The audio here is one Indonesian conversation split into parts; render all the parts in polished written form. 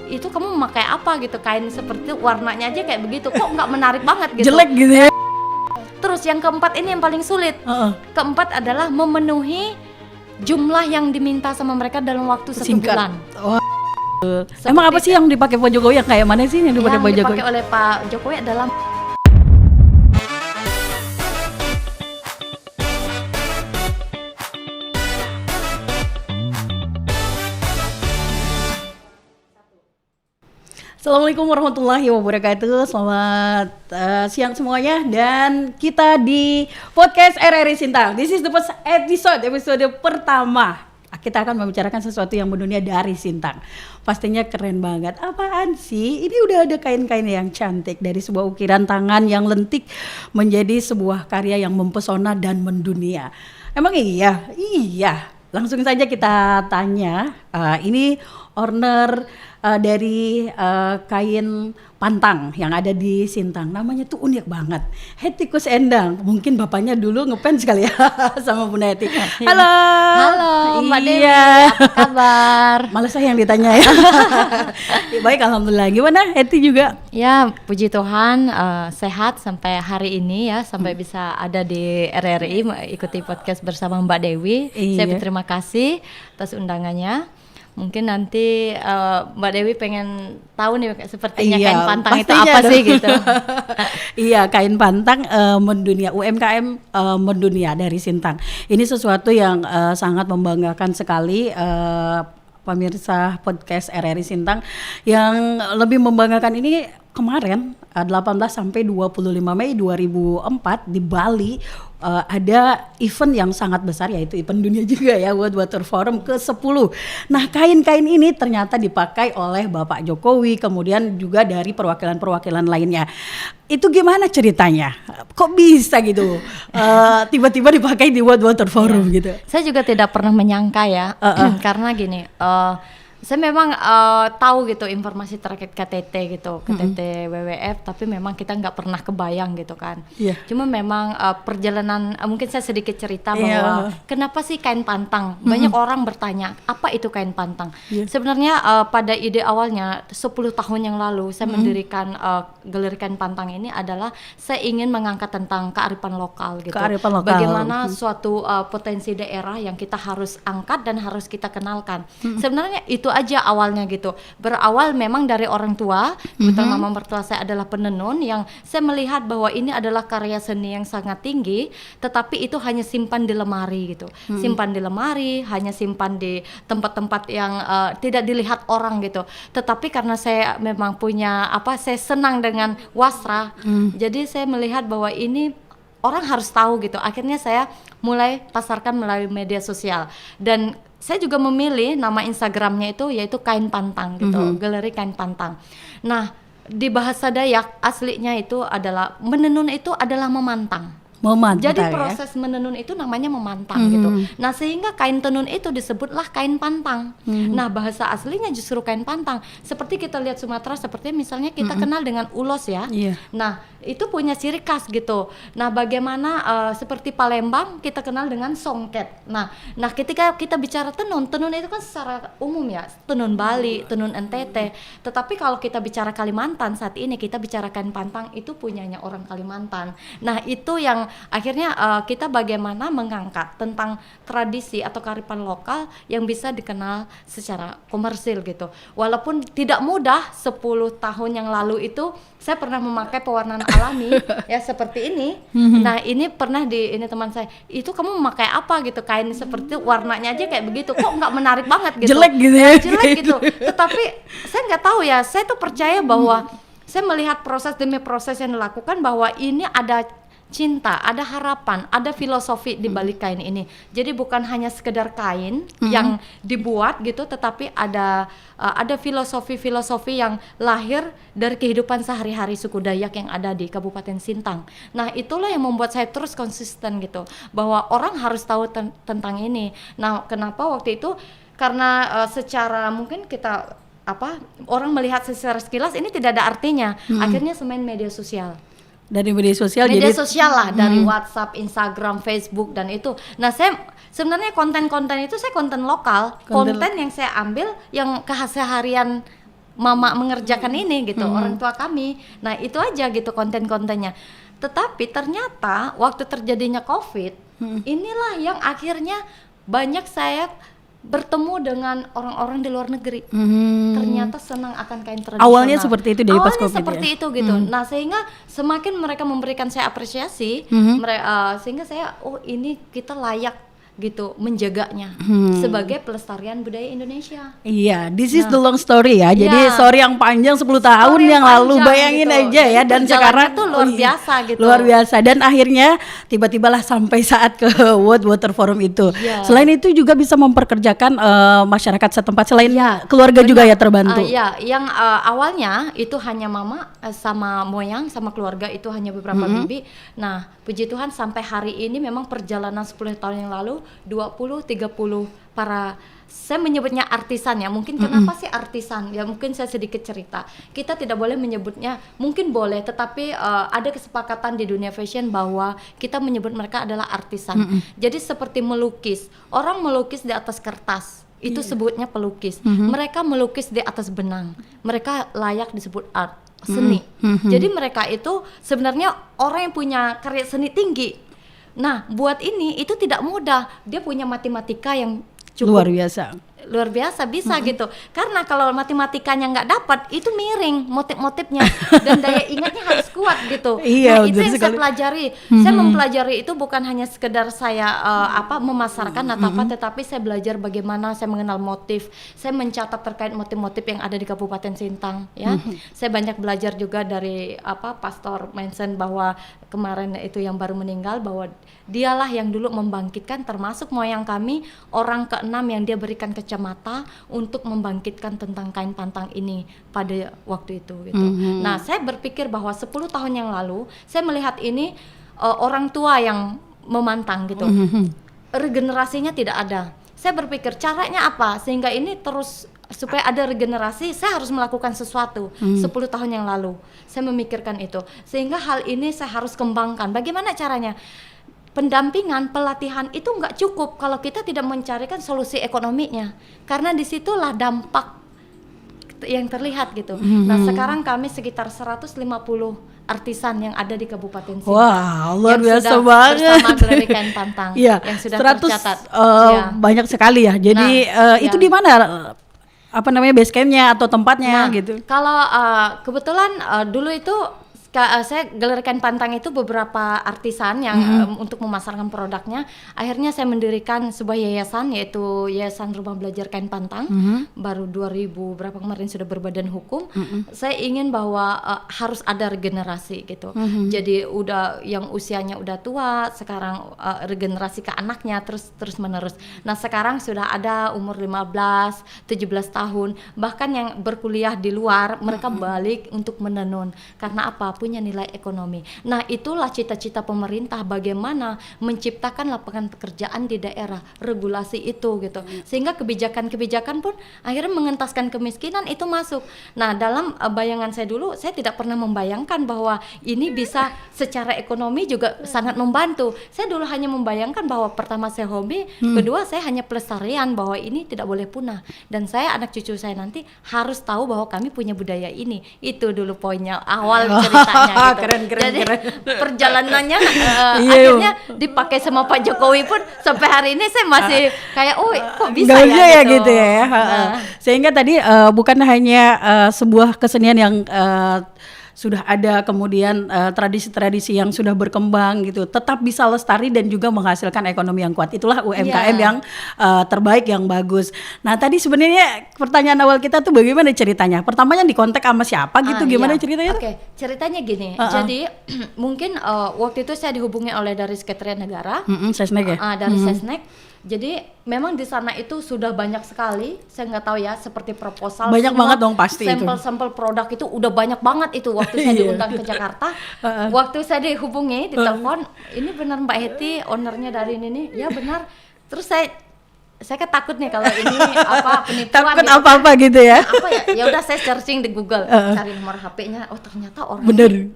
itu kamu memakai apa gitu, kain seperti warnanya aja kayak begitu, kok nggak menarik banget gitu. Jelek gitu ya. Terus yang keempat ini yang paling sulit. Keempat adalah memenuhi jumlah yang diminta sama mereka dalam waktu 1 bulan. Emang apa sih yang dipakai Pak Jokowi, yang kayak mana sih yang dipakai Pak Jokowi? Yang dipakai oleh Pak Jokowi adalah Assalamualaikum warahmatullahi wabarakatuh. Selamat siang semuanya, dan kita di podcast RRI Sintang. This is the first episode pertama. Kita akan membicarakan sesuatu yang mendunia dari Sintang. Pastinya keren banget. Apaan sih? Ini udah ada kain-kain yang cantik, dari sebuah ukiran tangan yang lentik menjadi sebuah karya yang mempesona dan mendunia. Emang iya? Iya. Langsung saja kita tanya. Ini owner dari kain pantang yang ada di Sintang. Namanya tuh unik banget, Hetty Kusendang. Mungkin bapaknya dulu ngefans kali ya sama Bunda Hetty. Halo. Halo Mbak Dewi, apa kabar? Malah saya yang ditanya ya. Baik, alhamdulillah. Gimana Hetty juga? Ya, puji Tuhan, sehat sampai hari ini ya, sampai bisa ada di RRI ikuti podcast bersama Mbak Dewi. Iya. Saya berterima kasih atas undangannya. Mungkin nanti Mbak Dewi pengen tahu nih sepertinya kain pantang itu apa dong sih gitu. Iya, kain pantang mendunia, UMKM mendunia dari Sintang. Ini sesuatu yang sangat membanggakan sekali. Pemirsa podcast RRI Sintang, yang lebih membanggakan ini kemarin 18 sampai 25 Mei 2004 di Bali ada event yang sangat besar, yaitu event dunia juga ya, World Water Forum ke-10. Nah, kain-kain ini ternyata dipakai oleh Bapak Jokowi, kemudian juga dari perwakilan-perwakilan lainnya. Itu gimana ceritanya? Kok bisa gitu tiba-tiba dipakai di World Water Forum gitu? Saya juga tidak pernah menyangka ya, karena gini, saya memang tahu gitu informasi terkait KTT gitu, KTT WWF, tapi memang kita nggak pernah kebayang gitu kan. Cuma memang perjalanan, mungkin saya sedikit cerita bahwa kenapa sih kain pantang? Banyak orang bertanya, apa itu kain pantang? Sebenarnya pada ide awalnya 10 tahun yang lalu saya mendirikan galeri kain pantang ini adalah saya ingin mengangkat tentang kearifan lokal gitu. Kearifan lokal. Bagaimana suatu potensi daerah yang kita harus angkat dan harus kita kenalkan. Sebenarnya itu aja awalnya gitu. Berawal memang dari orang tua, kebetulan mama mertua saya adalah penenun, yang saya melihat bahwa ini adalah karya seni yang sangat tinggi, tetapi itu hanya simpan di lemari gitu. Simpan di lemari, hanya simpan di tempat-tempat yang tidak dilihat orang gitu. Tetapi karena saya memang punya saya senang dengan wasra, jadi saya melihat bahwa ini orang harus tahu gitu. Akhirnya saya mulai pasarkan melalui media sosial, dan saya juga memilih nama Instagramnya itu yaitu kain pantang gitu, galeri kain pantang. Nah, di bahasa Dayak aslinya itu adalah menenun, itu adalah memantang. Jadi proses menenun itu namanya memantang gitu. Nah, sehingga kain tenun itu disebutlah kain pantang. Nah, bahasa aslinya justru kain pantang. Seperti kita lihat Sumatera, seperti misalnya kita kenal dengan ulos ya. Nah, itu punya ciri khas gitu. Nah, bagaimana seperti Palembang kita kenal dengan songket. Nah ketika kita bicara tenun itu kan secara umum ya, tenun Bali, tenun NTT. Tetapi kalau kita bicara Kalimantan saat ini, kita bicara kain pantang, itu punyanya orang Kalimantan. Nah, itu yang akhirnya kita bagaimana mengangkat tentang tradisi atau kearifan lokal yang bisa dikenal secara komersil gitu. Walaupun tidak mudah, 10 tahun yang lalu itu saya pernah memakai pewarnaan alami ya seperti ini. Nah, ini pernah ini teman saya, itu kamu memakai apa gitu, kain seperti warnanya aja kayak begitu, kok nggak menarik banget gitu. Jelek gitu ya. Jelek gitu. Tetapi saya nggak tahu ya, saya tuh percaya bahwa saya melihat proses demi proses yang dilakukan, bahwa ini ada cinta, ada harapan, ada filosofi di balik kain ini. Jadi bukan hanya sekedar kain yang dibuat gitu, tetapi ada filosofi yang lahir dari kehidupan sehari-hari suku Dayak yang ada di Kabupaten Sintang. Nah, itulah yang membuat saya terus konsisten gitu, bahwa orang harus tahu tentang ini. Nah, kenapa waktu itu? Karena secara mungkin kita orang melihat secara sekilas ini tidak ada artinya. Akhirnya semain media sosial. Dari media sosial, sosial lah, dari WhatsApp, Instagram, Facebook, dan itu. Nah, saya sebenarnya konten-konten itu saya konten lokal, konten yang saya ambil yang keseharian mama mengerjakan ini gitu, orang tua kami. Nah itu aja gitu konten-kontennya. Tetapi ternyata waktu terjadinya COVID, inilah yang akhirnya banyak saya bertemu dengan orang-orang di luar negeri. Ternyata senang akan kain tradisional. Awalnya seperti itu dari pas Awalnya COVID seperti ya? itu gitu. Nah sehingga semakin mereka memberikan saya apresiasi, sehingga saya ini kita layak gitu menjaganya sebagai pelestarian budaya Indonesia. Iya, this is the long story ya. Jadi Iya. story yang panjang 10 tahun yang lalu, panjang bayangin gitu. aja ya. Jadi Dan perjalanannya sekarang tuh luar biasa gitu. Luar biasa. Dan akhirnya tiba-tibalah sampai saat ke World Water Forum itu. Iya. Selain itu juga bisa memperkerjakan masyarakat setempat. Selain Iya, keluarga juga benar. ya terbantu. Iya, yang awalnya itu hanya mama sama moyang sama keluarga itu hanya beberapa bibi. Nah, puji Tuhan sampai hari ini memang perjalanan 10 tahun yang lalu 20-30 para, saya menyebutnya artisan ya. Mungkin kenapa sih artisan? Ya mungkin saya sedikit cerita. Kita tidak boleh menyebutnya, mungkin boleh, tetapi ada kesepakatan di dunia fashion bahwa kita menyebut mereka adalah artisan. Jadi seperti melukis. Orang melukis di atas kertas. Itu sebutnya pelukis. Mereka melukis di atas benang. Mereka layak disebut art, seni. Jadi mereka itu sebenarnya orang yang punya karya seni tinggi. Nah, buat ini itu tidak mudah. Dia punya matematika yang cukup luar biasa bisa gitu. Karena kalau matematikanya nggak dapat, itu miring motif-motifnya dan daya ingatnya harus kuat gitu. Iya, nah, itu yang sekali. saya pelajari. Saya mempelajari itu bukan hanya sekedar saya memasarkan atau apa, tetapi saya belajar bagaimana saya mengenal motif. Saya mencatat terkait motif-motif yang ada di Kabupaten Sintang ya. Saya banyak belajar juga dari Pastor mention bahwa kemarin itu yang baru meninggal, bahwa dialah yang dulu membangkitkan, termasuk moyang kami, orang ke-6 yang dia berikan kacamata untuk membangkitkan tentang kain pantang ini pada waktu itu gitu. Nah, saya berpikir bahwa 10 tahun yang lalu saya melihat ini orang tua yang memantang gitu. Regenerasinya tidak ada. Saya berpikir caranya apa sehingga ini terus, supaya ada regenerasi, saya harus melakukan sesuatu. 10 tahun yang lalu saya memikirkan itu, sehingga hal ini saya harus kembangkan. Bagaimana caranya? Pendampingan, pelatihan itu nggak cukup kalau kita tidak mencarikan solusi ekonominya, karena disitulah dampak yang terlihat gitu. Nah sekarang kami sekitar 150 artisan yang ada di Kabupaten Sintang. Wah, luar yang biasa sudah banget. bersama Galeri Kain Pantang yang sudah 100, tercatat. banyak sekali ya. Jadi itu di mana? Apa namanya, base campnya atau tempatnya gitu? Kalau kebetulan dulu itu saya Galeri Kain Pantang itu beberapa artisan yang untuk memasarkan produknya. Akhirnya saya mendirikan sebuah yayasan, yaitu Yayasan Rumah Belajar Kain Pantang. Baru 2000 berapa kemarin sudah berbadan hukum. Saya ingin bahwa harus ada regenerasi gitu. Jadi udah yang usianya udah tua, sekarang regenerasi ke anaknya terus menerus. Nah sekarang sudah ada umur 15, 17 tahun, bahkan yang berkuliah di luar, mereka balik untuk menenun. Karena apa? Punya nilai ekonomi. Nah itulah cita-cita pemerintah, bagaimana menciptakan lapangan pekerjaan di daerah, regulasi itu gitu, sehingga kebijakan-kebijakan pun akhirnya mengentaskan kemiskinan itu masuk. Nah dalam bayangan saya dulu, saya tidak pernah membayangkan bahwa ini bisa secara ekonomi juga sangat membantu. Saya dulu hanya membayangkan bahwa pertama saya hobi, kedua saya hanya pelestarian, bahwa ini tidak boleh punah, dan saya anak cucu saya nanti harus tahu bahwa kami punya budaya ini. Itu dulu poinnya awal ceritanya gitu. Keren. Jadi perjalanannya akhirnya dipakai sama Pak Jokowi pun sampai hari ini saya masih kayak kok bisa ya gitu ya. Sehingga tadi bukan hanya sebuah kesenian yang sudah ada, kemudian tradisi-tradisi yang sudah berkembang gitu, tetap bisa lestari dan juga menghasilkan ekonomi yang kuat. Itulah UMKM yang terbaik, yang bagus. Nah tadi sebenarnya pertanyaan awal kita tuh bagaimana ceritanya? Pertamanya di kontak sama siapa gitu, gimana ceritanya? Oke, ceritanya gini. Jadi mungkin waktu itu saya dihubungi oleh dari Sekretariat Negara, Sesnek ya? dari Sesnek. Jadi memang di sana itu sudah banyak sekali, saya nggak tahu ya, seperti proposal, banyak banget dong pasti sampel-sampel produk itu udah banyak banget itu waktu saya diundang ke Jakarta. Waktu saya dihubungi di telepon, ini benar Mbak Heti ownernya dari ini? Ya benar. Terus saya kan takut nih kalau ini penipuan, takut gitu, apa gitu ya. Apa ya udah saya searching di Google, cari nomor HP-nya, ternyata orang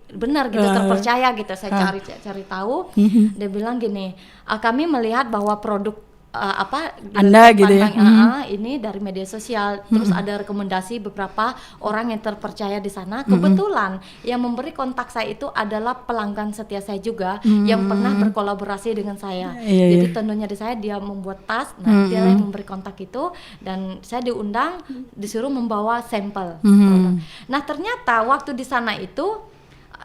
benar gitu, terpercaya gitu. Saya cari tahu. Dia bilang gini, kami melihat bahwa produk Anda gitu ya. Ini dari media sosial, terus ada rekomendasi beberapa orang yang terpercaya di sana. Kebetulan yang memberi kontak saya itu adalah pelanggan setia saya juga yang pernah berkolaborasi dengan saya. Jadi tentunya di saya dia membuat tas, nah dia yang memberi kontak itu dan saya diundang disuruh membawa sampel. Nah ternyata waktu di sana itu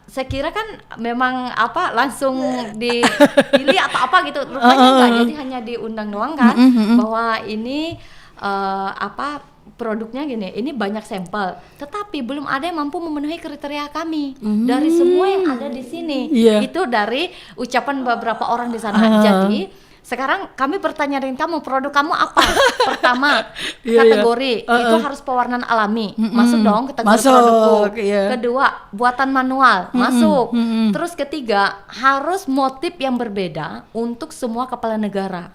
saya kira kan memang langsung dipilih atau apa gitu, rupanya enggak, jadi hanya diundang doang kan bahwa ini produknya gini, ini banyak sampel, tetapi belum ada yang mampu memenuhi kriteria kami dari semua yang ada di sini. Itu dari ucapan beberapa orang di sana. Jadi sekarang kami bertanya dengan kamu, produk kamu apa? Pertama, kategori itu harus pewarnaan alami, masuk dong kategori produkku. Kedua, buatan manual, masuk. Terus ketiga, harus motif yang berbeda untuk semua kepala negara.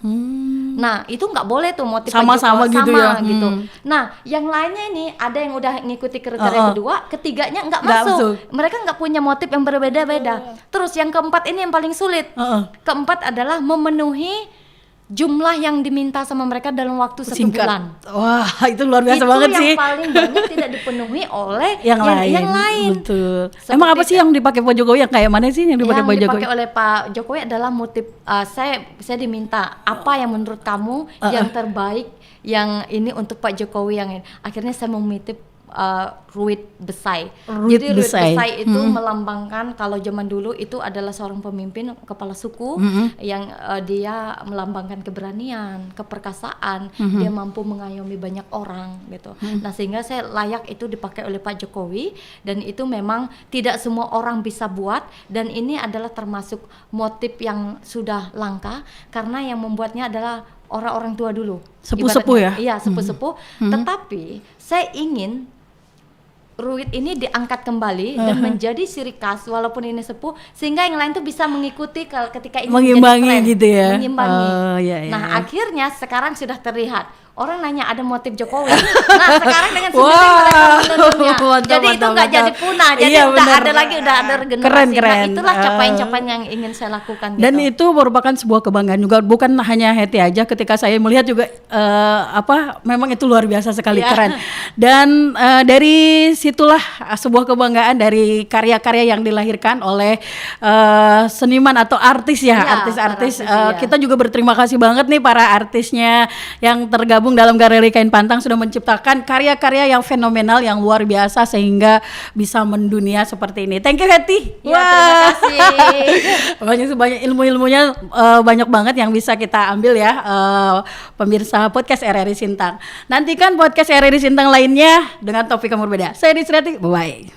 Nah, itu nggak boleh tuh motif sama-sama gitu ya. Gitu. Nah, yang lainnya ini ada yang udah ngikuti kriteria kedua, ketiganya nggak masuk. Mereka nggak punya motif yang berbeda-beda. Terus yang keempat ini yang paling sulit. Keempat adalah memenuhi jumlah yang diminta sama mereka dalam waktu 1 bulan. Wah, itu luar biasa banget sih. Itu yang paling banyak tidak dipenuhi oleh yang lain. Betul. Emang apa sih yang dipakai Pak Jokowi, yang kayak mana sih yang dipakai Pak Jokowi? Yang dipakai oleh Pak Jokowi adalah motif saya diminta apa yang menurut kamu yang terbaik yang ini untuk Pak Jokowi yang ini. Akhirnya saya memitip Ruit Besai. Jadi Ruit Besai itu melambangkan, kalau zaman dulu itu adalah seorang pemimpin kepala suku yang dia melambangkan keberanian, keperkasaan, dia mampu mengayomi banyak orang gitu. Nah sehingga saya layak itu dipakai oleh Pak Jokowi, dan itu memang tidak semua orang bisa buat, dan ini adalah termasuk motif yang sudah langka karena yang membuatnya adalah orang-orang tua dulu. Sepuh-sepuh ya? Iya, sepuh-sepuh. Tetapi saya ingin Ruit ini diangkat kembali dan menjadi ciri khas walaupun ini sepuh, sehingga yang lain tuh bisa mengikuti ketika ini mengimbangi menjadi tren, gitu ya. Mengimbangi. Nah, akhirnya sekarang sudah terlihat. Orang nanya ada motif Jokowi. Nah, sekarang dengan sendiri mereka menenunnya. Jadi itu nggak jadi punah. Jadi udah ada lagi, udah ada regenerasi. Nah, itulah capaian-capaian yang ingin saya lakukan. Dan itu merupakan sebuah kebanggaan juga, bukan hanya Hetty aja. Ketika saya melihat juga memang itu luar biasa sekali, keren. Dan dari situlah sebuah kebanggaan dari karya-karya yang dilahirkan oleh seniman atau artis ya, artis-artis. Kita juga berterima kasih banget nih para artisnya yang tergabung dalam Galeri Kain Pantang sudah menciptakan karya-karya yang fenomenal, yang luar biasa sehingga bisa mendunia seperti ini. Thank you Hetty. Terima kasih. Banyak ilmu-ilmunya banyak banget yang bisa kita ambil ya, pemirsa podcast RRI Sintang. Nantikan podcast RRI Sintang lainnya dengan topik yang berbeda. Saya Disrati, bye-bye.